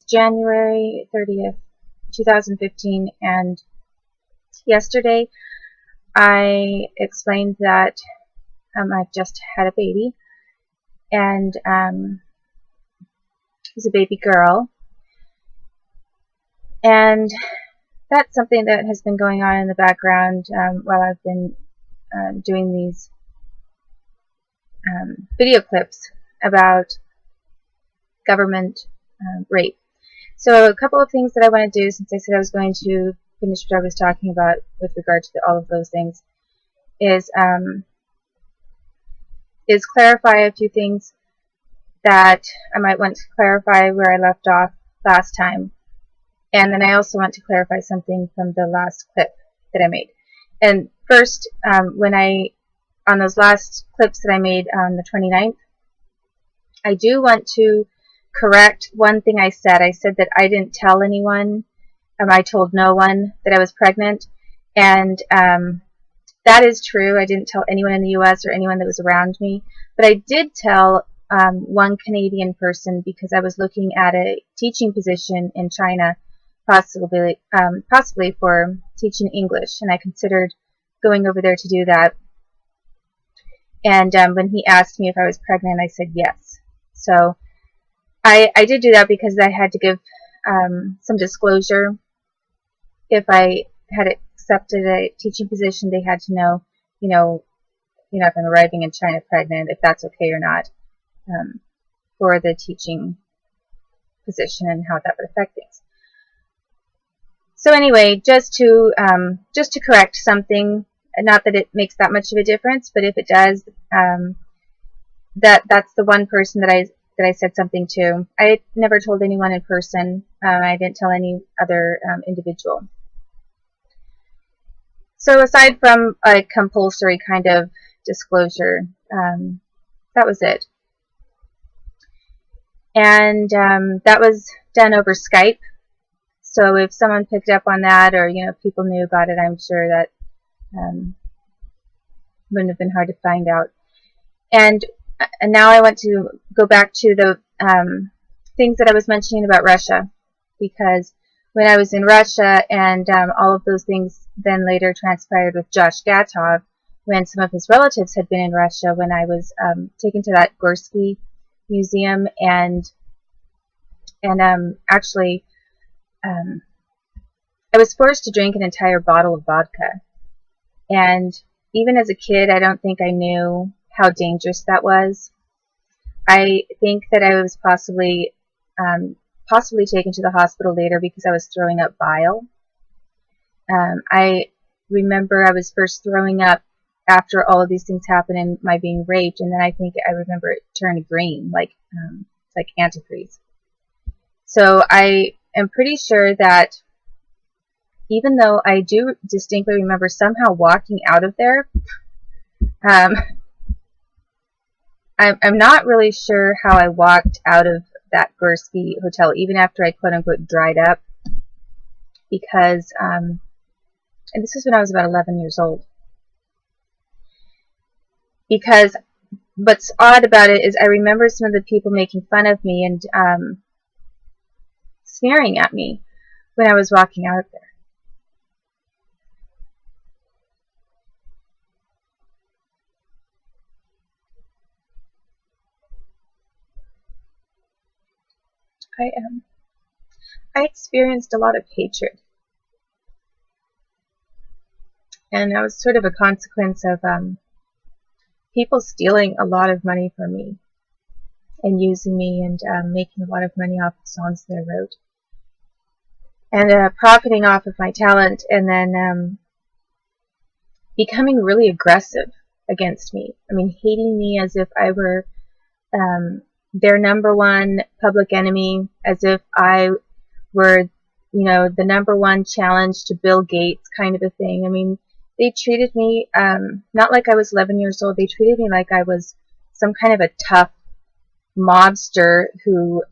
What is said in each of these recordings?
January 30th, 2015, and yesterday I explained that I've just had a baby, and it was a baby girl, and that's something that has been going on in the background while I've been doing these video clips about government rape. So a couple of things that I want to do, since I said I was going to finish what I was talking about with regard to all of those things, is clarify a few things that I might want to clarify where I left off last time. And then I also want to clarify something from the last clip that I made. And first, on those last clips that I made on the 29th, I do want to correct one thing I said. I said that I didn't tell anyone, I told no one that I was pregnant, and that is true. I didn't tell anyone in the U.S. or anyone that was around me, but I did tell one Canadian person because I was looking at a teaching position in China, possibly for teaching English, and I considered going over there to do that. And when he asked me if I was pregnant, I said yes. So I did do that because I had to give some disclosure. If I had accepted a teaching position, they had to know, if I'm arriving in China pregnant, if that's okay or not for the teaching position and how that would affect things. So anyway, just to correct something, not that it makes that much of a difference, but if it does, that's the one person that I said something to. I never told anyone in person. I didn't tell any other individual. So aside from a compulsory kind of disclosure, that was it. And that was done over Skype. So if someone picked up on that, or people knew about it, I'm sure that wouldn't have been hard to find out. And now I want to go back to the things that I was mentioning about Russia, because when I was in Russia, and all of those things then later transpired with Josh Gatov, when some of his relatives had been in Russia, when I was taken to that Gorsky museum, and actually I was forced to drink an entire bottle of vodka. And even as a kid, I don't think I knew how dangerous that was. I think that I was possibly taken to the hospital later because I was throwing up bile. I remember I was first throwing up after all of these things happened and my being raped, and then I think I remember it turned green, like antifreeze. So I am pretty sure that even though I do distinctly remember somehow walking out of there, I'm not really sure how I walked out of that Gorsky hotel, even after I quote-unquote dried up, because, and this was when I was about 11 years old. Because what's odd about it is I remember some of the people making fun of me and sneering at me when I was walking out of there. I experienced a lot of hatred, and that was sort of a consequence of people stealing a lot of money from me and using me and making a lot of money off the songs that I wrote, and profiting off of my talent, and then becoming really aggressive against me. I mean, hating me as if I were their number one public enemy, as if I were, the number one challenge to Bill Gates kind of a thing. I mean, they treated me not like I was 11 years old. They treated me like I was some kind of a tough mobster who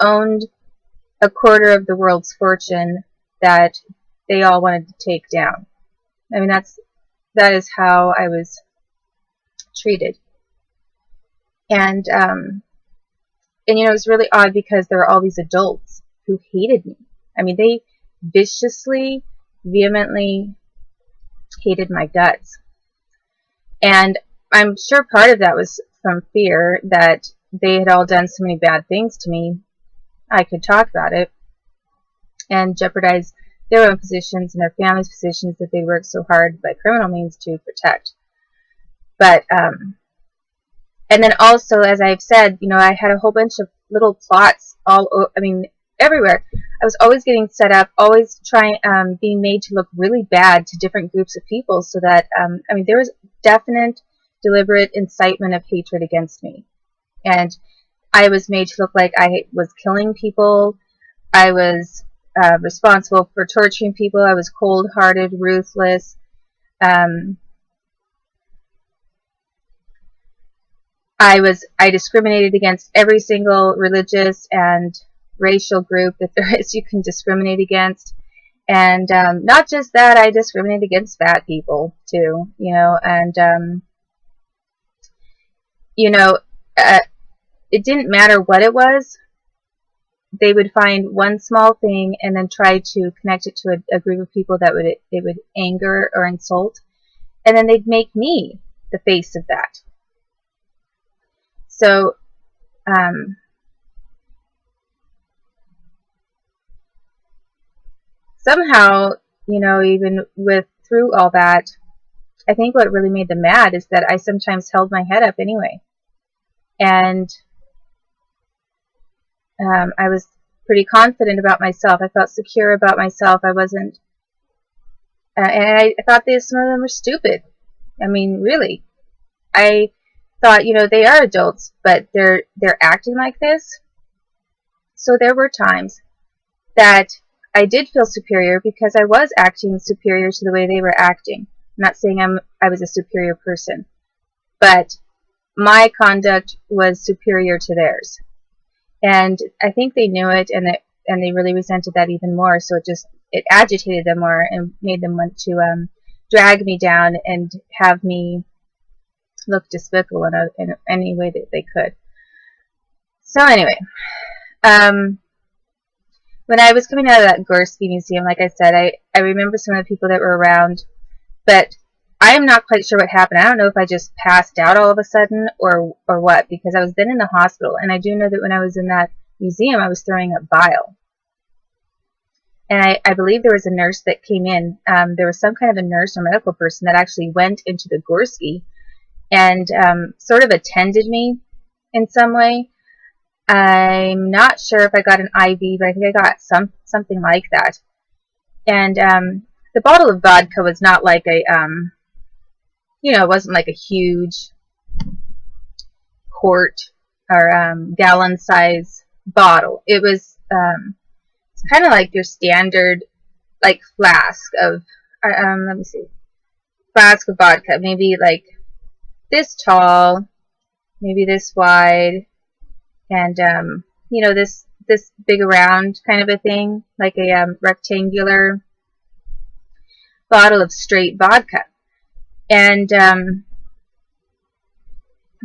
owned a quarter of the world's fortune that they all wanted to take down. I mean, that is how I was treated. And And it was really odd because there were all these adults who hated me. I mean, they viciously, vehemently hated my guts. And I'm sure part of that was from fear that they had all done so many bad things to me. I could talk about it and jeopardize their own positions and their family's positions that they worked so hard by criminal means to protect. But, and then also, as I've said, I had a whole bunch of little plots everywhere. I was always getting set up, always being made to look really bad to different groups of people, so that, there was definite, deliberate incitement of hatred against me. And I was made to look like I was killing people. I was responsible for torturing people. I was cold-hearted, ruthless. I discriminated against every single religious and racial group that there is you can discriminate against. And not just that, I discriminated against fat people too, and it didn't matter what it was. They would find one small thing and then try to connect it to a group of people that it would anger or insult, and then they'd make me the face of that. So, somehow, even through all that, I think what really made them mad is that I sometimes held my head up anyway. And I was pretty confident about myself. I felt secure about myself. I wasn't, and I thought some of them were stupid. I mean, really. I thought, they are adults, but they're acting like this. So there were times that I did feel superior because I was acting superior to the way they were acting. I'm not saying I was a superior person, but my conduct was superior to theirs. And I think they knew it, and they really resented that even more. So it agitated them more and made them want to drag me down and have me look despicable in any way that they could. So anyway, when I was coming out of that Gorski Museum, like I said, I remember some of the people that were around, but I am not quite sure what happened. I don't know if I just passed out all of a sudden or what, because I was then in the hospital, and I do know that when I was in that museum, I was throwing up bile. And I believe there was a nurse that came in. There was some kind of a nurse or medical person that actually went into the Gorski and sort of attended me in some way. I'm not sure if I got an IV, but I think I got something like that. And the bottle of vodka was not like a, it wasn't like a huge quart or gallon size bottle. It was it's kind of like your standard like flask of let me see, flask of vodka, maybe like this tall, maybe this wide, and this big around kind of a thing, like a rectangular bottle of straight vodka. And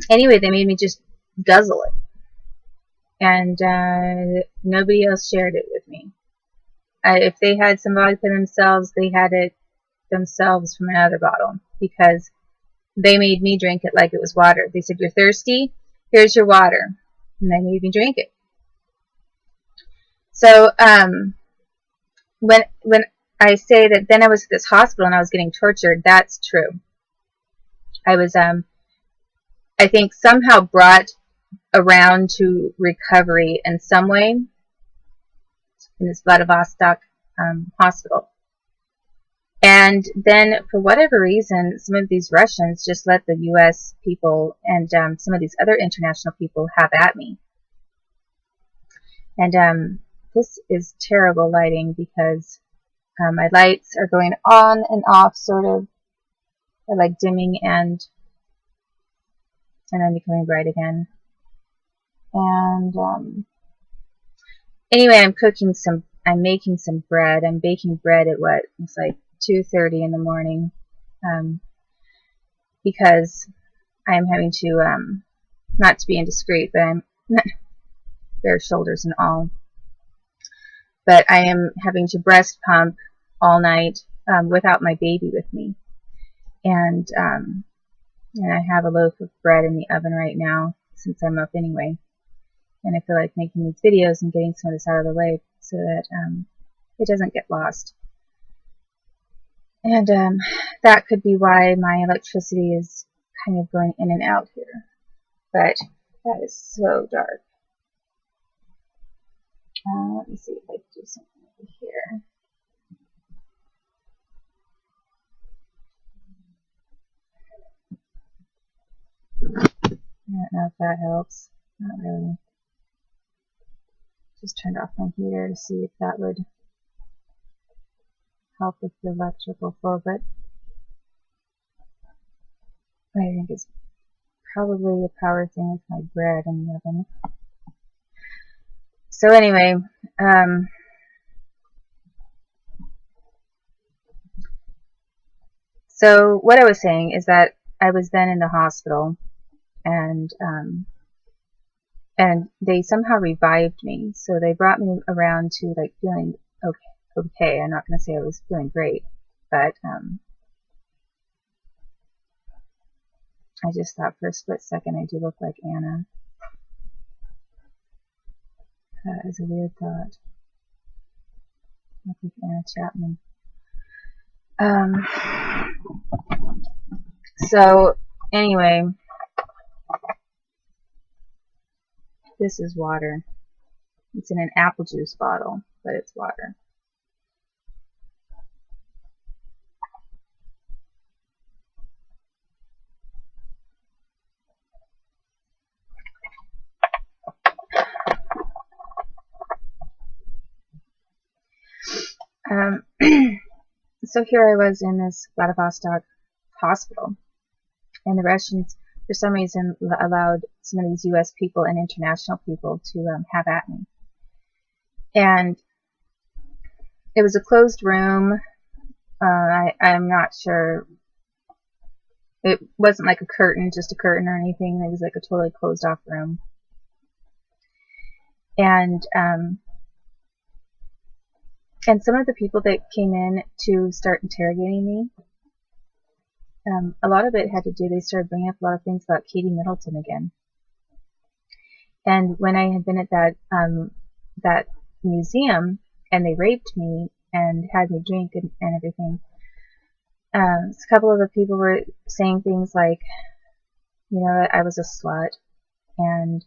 anyway, they made me just guzzle it, and nobody else shared it with me. If they had some vodka themselves, they had it themselves from another bottle, because they made me drink it like it was water. They said, "You're thirsty? Here's your water." And they made me drink it. So when I say that then I was at this hospital and I was getting tortured, that's true. I was, I think, somehow brought around to recovery in some way in this Vladivostok hospital. And then, for whatever reason, some of these Russians just let the U.S. people and some of these other international people have at me. And this is terrible lighting, because my lights are going on and off, sort of. They're like dimming and then becoming bright again. And anyway, I'm making some bread. I'm baking bread at what? It's like 2:30 in the morning, because I'm having to, not to be indiscreet, but bare shoulders and all. But I am having to breast pump all night without my baby with me. And I have a loaf of bread in the oven right now since I'm up anyway. And I feel like making these videos and getting some of this out of the way so that it doesn't get lost. And that could be why my electricity is kind of going in and out here. But that is so dark. Let me see if I can do something over here. I don't know if that helps. Not really. Just turned off my heater to see if that would help with the electrical flow, but I think it's probably a power thing with my bread in the oven. So anyway, so what I was saying is that I was then in the hospital, and they somehow revived me. So they brought me around to like feeling okay. I'm not going to say I was feeling great, but I just thought for a split second I do look like Anna. That is a weird thought. Look like Anna Chapman. So anyway, this is water. It's in an apple juice bottle, but it's water. So here I was in this Vladivostok hospital, and the Russians, for some reason, allowed some of these U.S. people and international people to have at me. And it was a closed room. I'm not sure. It wasn't like a curtain, just a curtain or anything. It was like a totally closed off room. And some of the people that came in to start interrogating me, a lot of it had to do, they started bringing up a lot of things about Katie Middleton again. And when I had been at that museum, and they raped me and had me drink and everything, a couple of the people were saying things like, you know, that I was a slut, and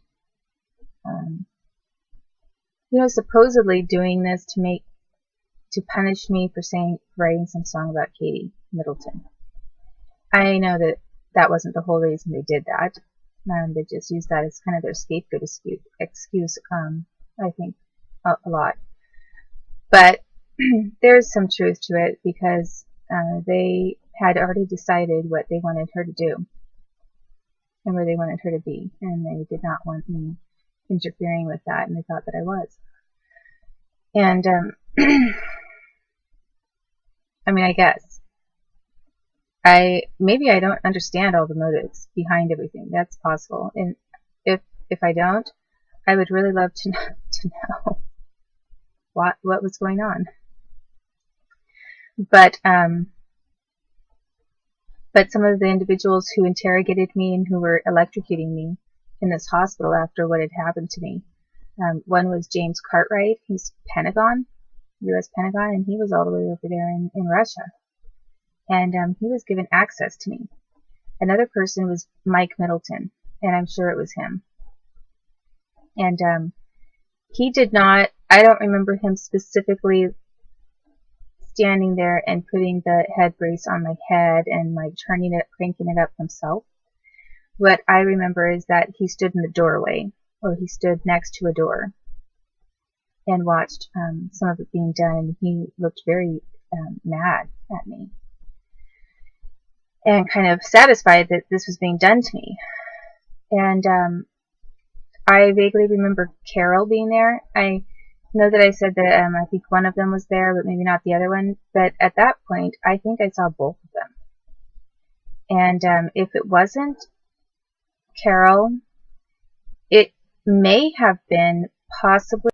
you know, supposedly doing this to punish me for writing some song about Katie Middleton. I know that that wasn't the whole reason they did that. They just used that as kind of their scapegoat excuse, I think, a lot. But there's some truth to it, because they had already decided what they wanted her to do and where they wanted her to be, and they did not want me interfering with that, and they thought that I was. And I mean, I guess maybe I don't understand all the motives behind everything. That's possible, and if I don't, I would really love to know what was going on. But some of the individuals who interrogated me and who were electrocuting me in this hospital after what had happened to me, one was James Cartwright. He's Pentagon, U.S. Pentagon, and he was all the way over there in Russia. And he was given access to me. Another person was Mike Middleton, and I'm sure it was him. And he did not, I don't remember him specifically standing there and putting the head brace on my head and like turning it, cranking it up himself. What I remember is that he stood in the doorway, or he stood next to a door, and watched some of it being done, and he looked very mad at me and kind of satisfied that this was being done to me. And I vaguely remember Carol being there. I know that I said that I think one of them was there, but maybe not the other one. But at that point, I think I saw both of them. And if it wasn't Carol, it may have been possibly